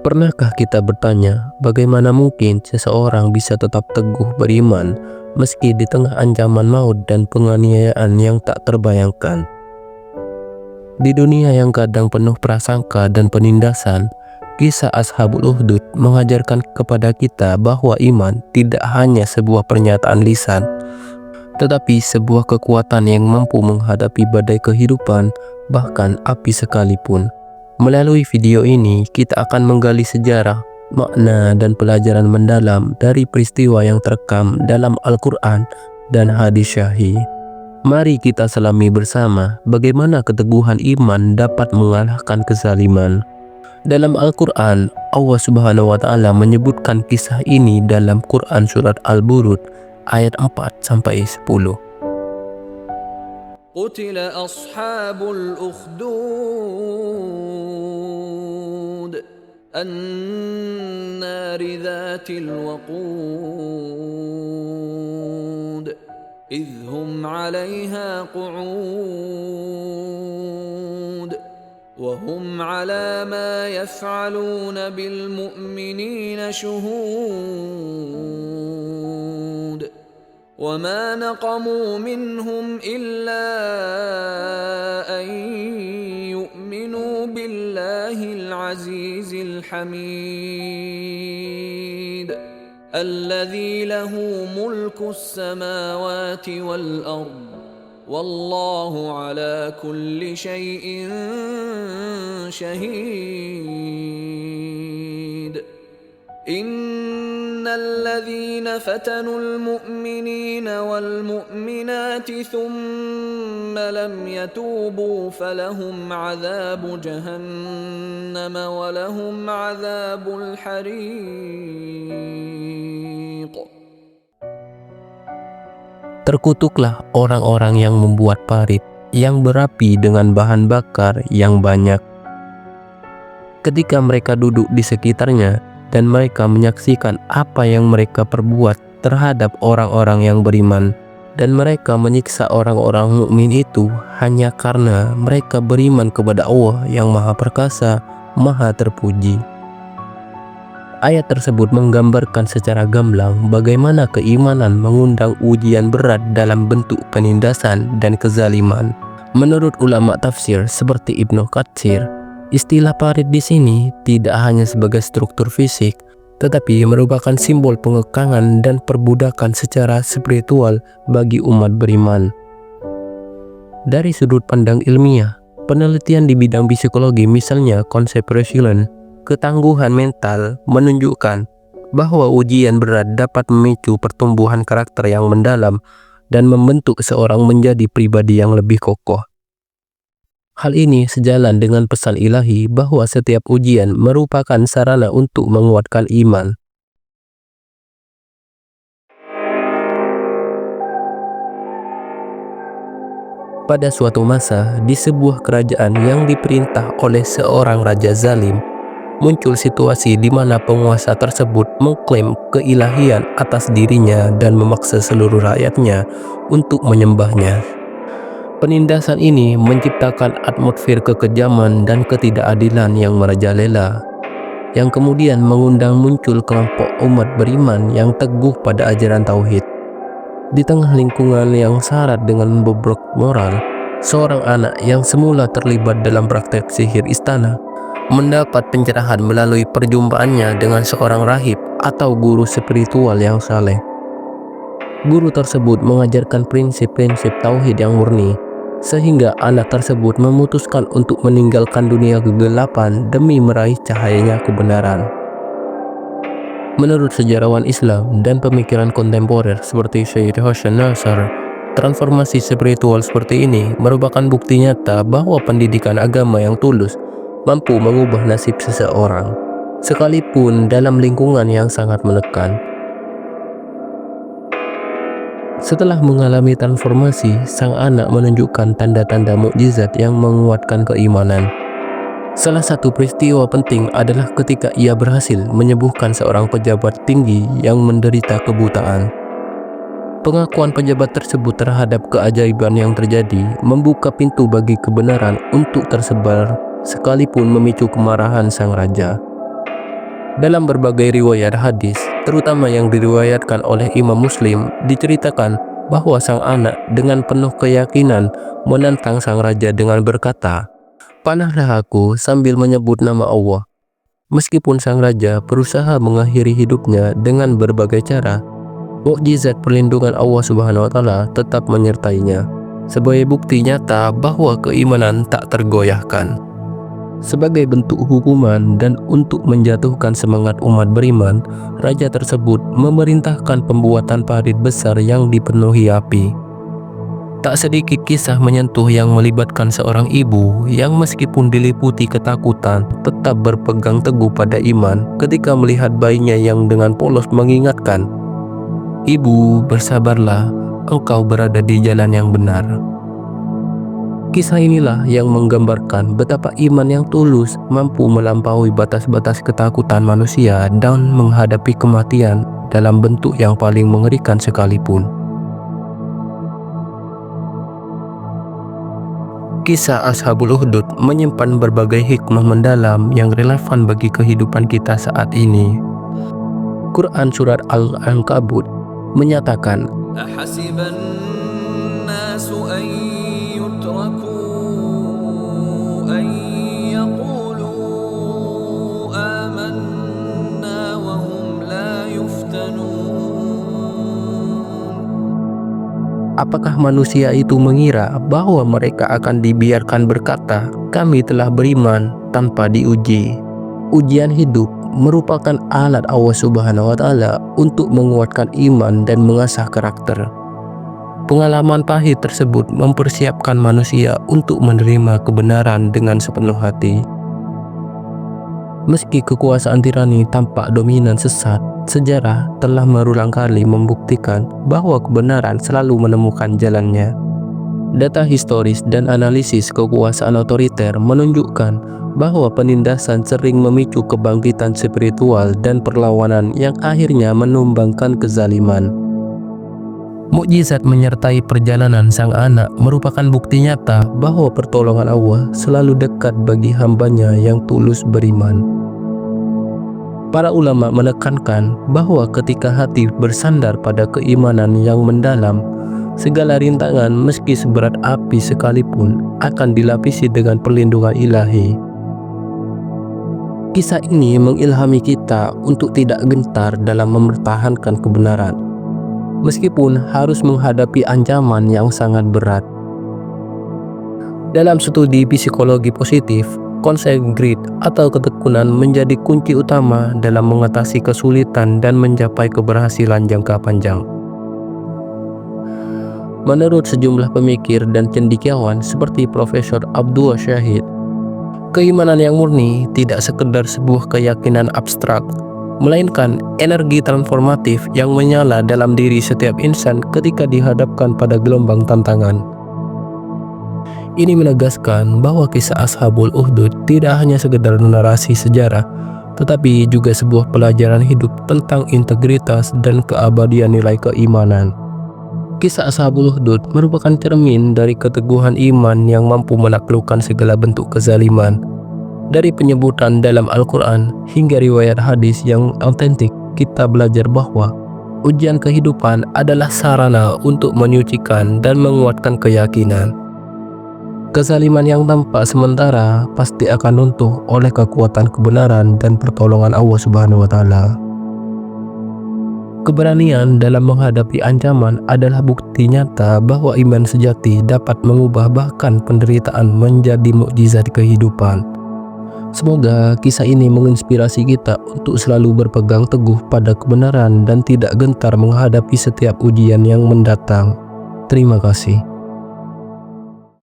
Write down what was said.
Pernahkah kita bertanya, bagaimana mungkin seseorang bisa tetap teguh beriman meski di tengah ancaman maut dan penganiayaan yang tak terbayangkan? Di dunia yang kadang penuh prasangka dan penindasan, kisah Ashabul Ukhdud mengajarkan kepada kita bahwa iman tidak hanya sebuah pernyataan lisan, tetapi sebuah kekuatan yang mampu menghadapi badai kehidupan, bahkan api sekalipun. Melalui video ini, kita akan menggali sejarah, makna, dan pelajaran mendalam dari peristiwa yang terekam dalam Al-Quran dan hadis syahih. Mari kita selami bersama bagaimana keteguhan iman dapat mengalahkan kezaliman. Dalam Al-Quran, Allah Subhanahu wa Ta'ala menyebutkan kisah ini dalam Quran Surat Al-Buruj ayat 4-10. قتل أصحاب الأخدود النار ذات الوقود إذ هم عليها قعود وهم على ما يفعلون بالمؤمنين شهود وما نقموا منهم إلا أن يؤمنوا بالله العزيز الحميد الذي له ملك السماوات والأرض والله على كل شيء شهيد إن الذين فتنوا المؤمنين والمؤمنات ثم لم يتوبوا فلهم عذاب جهنم ولهم عذاب الحريق. Terkutuklah orang-orang yang membuat parit yang berapi dengan bahan bakar yang banyak. Ketika mereka duduk di sekitarnya dan mereka menyaksikan apa yang mereka perbuat terhadap orang-orang yang beriman, dan mereka menyiksa orang-orang mukmin itu hanya karena mereka beriman kepada Allah yang Maha Perkasa, Maha Terpuji. Ayat tersebut menggambarkan secara gamblang bagaimana keimanan mengundang ujian berat dalam bentuk penindasan dan kezaliman. Menurut ulama tafsir seperti Ibnu Katsir, istilah parit di sini tidak hanya sebagai struktur fisik, tetapi merupakan simbol pengekangan dan perbudakan secara spiritual bagi umat beriman. Dari sudut pandang ilmiah, penelitian di bidang psikologi, misalnya konsep resilience, ketangguhan mental, menunjukkan bahwa ujian berat dapat memicu pertumbuhan karakter yang mendalam dan membentuk seorang menjadi pribadi yang lebih kokoh. Hal ini sejalan dengan pesan ilahi bahwa setiap ujian merupakan sarana untuk menguatkan iman. Pada suatu masa, di sebuah kerajaan yang diperintah oleh seorang raja zalim, muncul situasi di mana penguasa tersebut mengklaim keilahian atas dirinya dan memaksa seluruh rakyatnya untuk menyembahnya. Penindasan ini menciptakan atmosfer kekejaman dan ketidakadilan yang merajalela, yang kemudian mengundang muncul kelompok umat beriman yang teguh pada ajaran tauhid. Di tengah lingkungan yang syarat dengan bobrok moral, seorang anak yang semula terlibat dalam praktek sihir istana mendapat pencerahan melalui perjumpaannya dengan seorang rahib atau guru spiritual yang saleh. Guru tersebut mengajarkan prinsip-prinsip tauhid yang murni, sehingga anak tersebut memutuskan untuk meninggalkan dunia kegelapan demi meraih cahayanya kebenaran. Menurut sejarawan Islam dan pemikiran kontemporer seperti Syed Hasan Nasr, transformasi spiritual seperti ini merupakan bukti nyata bahwa pendidikan agama yang tulus mampu mengubah nasib seseorang, sekalipun dalam lingkungan yang sangat menekan. Setelah mengalami transformasi, sang anak menunjukkan tanda-tanda mukjizat yang menguatkan keimanan. Salah satu peristiwa penting adalah ketika ia berhasil menyembuhkan seorang pejabat tinggi yang menderita kebutaan. Pengakuan pejabat tersebut terhadap keajaiban yang terjadi membuka pintu bagi kebenaran untuk tersebar, sekalipun memicu kemarahan sang raja. Dalam berbagai riwayat hadis, terutama yang diriwayatkan oleh Imam Muslim, diceritakan bahwa sang anak dengan penuh keyakinan menantang sang raja dengan berkata, "Panahlah aku," sambil menyebut nama Allah. Meskipun sang raja berusaha mengakhiri hidupnya dengan berbagai cara, mukjizat perlindungan Allah Subhanahu wa Ta'ala tetap menyertainya, sebagai bukti nyata bahwa keimanan tak tergoyahkan. Sebagai bentuk hukuman dan untuk menjatuhkan semangat umat beriman, raja tersebut memerintahkan pembuatan parit besar yang dipenuhi api. Tak sedikit kisah menyentuh yang melibatkan seorang ibu yang meskipun diliputi ketakutan tetap berpegang teguh pada iman ketika melihat bayinya yang dengan polos mengingatkan, "Ibu, bersabarlah, engkau berada di jalan yang benar." Kisah inilah yang menggambarkan betapa iman yang tulus mampu melampaui batas-batas ketakutan manusia dan menghadapi kematian dalam bentuk yang paling mengerikan sekalipun. Kisah Ashabul Ukhdud menyimpan berbagai hikmah mendalam yang relevan bagi kehidupan kita saat ini. Quran Surat Al-Ankabut menyatakan, أحسب الناس أن يتركوا أن يقولوا آمنا وهم لا يفتنون. apakah manusia itu mengira bahwa mereka akan dibiarkan berkata, "Kami telah beriman," tanpa diuji? Ujian hidup merupakan alat Allah Subhanahu wa Ta'ala untuk menguatkan iman dan mengasah karakter. Pengalaman pahit tersebut mempersiapkan manusia untuk menerima kebenaran dengan sepenuh hati. Meski kekuasaan tirani tampak dominan sesat, sejarah telah berulang kali membuktikan bahwa kebenaran selalu menemukan jalannya. Data historis dan analisis kekuasaan otoriter menunjukkan bahwa penindasan sering memicu kebangkitan spiritual dan perlawanan yang akhirnya menumbangkan kezaliman. Mukjizat menyertai perjalanan sang anak merupakan bukti nyata bahwa pertolongan Allah selalu dekat bagi hambanya yang tulus beriman. Para ulama menekankan bahwa ketika hati bersandar pada keimanan yang mendalam, segala rintangan meski seberat api sekalipun akan dilapisi dengan perlindungan ilahi. Kisah ini mengilhami kita untuk tidak gentar dalam mempertahankan kebenaran, meskipun harus menghadapi ancaman yang sangat berat. Dalam studi psikologi positif, konsep grit atau ketekunan menjadi kunci utama dalam mengatasi kesulitan dan mencapai keberhasilan jangka panjang. Menurut sejumlah pemikir dan cendekiawan seperti Profesor Abdul Syahid, keimanan yang murni tidak sekedar sebuah keyakinan abstrak, melainkan energi transformatif yang menyala dalam diri setiap insan ketika dihadapkan pada gelombang tantangan. Ini menegaskan bahwa kisah Ashabul Ukhdud tidak hanya sekedar narasi sejarah, tetapi juga sebuah pelajaran hidup tentang integritas dan keabadian nilai keimanan. Kisah Ashabul Ukhdud merupakan cermin dari keteguhan iman yang mampu menaklukkan segala bentuk kezaliman. Dari penyebutan dalam Al-Quran hingga riwayat hadis yang autentik, kita belajar bahwa ujian kehidupan adalah sarana untuk menyucikan dan menguatkan keyakinan. Kezaliman yang tampak sementara pasti akan runtuh oleh kekuatan kebenaran dan pertolongan Allah Subhanahu wa Ta'ala. Keberanian dalam menghadapi ancaman adalah bukti nyata bahwa iman sejati dapat mengubah bahkan penderitaan menjadi mukjizat kehidupan. Semoga kisah ini menginspirasi kita untuk selalu berpegang teguh pada kebenaran dan tidak gentar menghadapi setiap ujian yang mendatang. Terima kasih.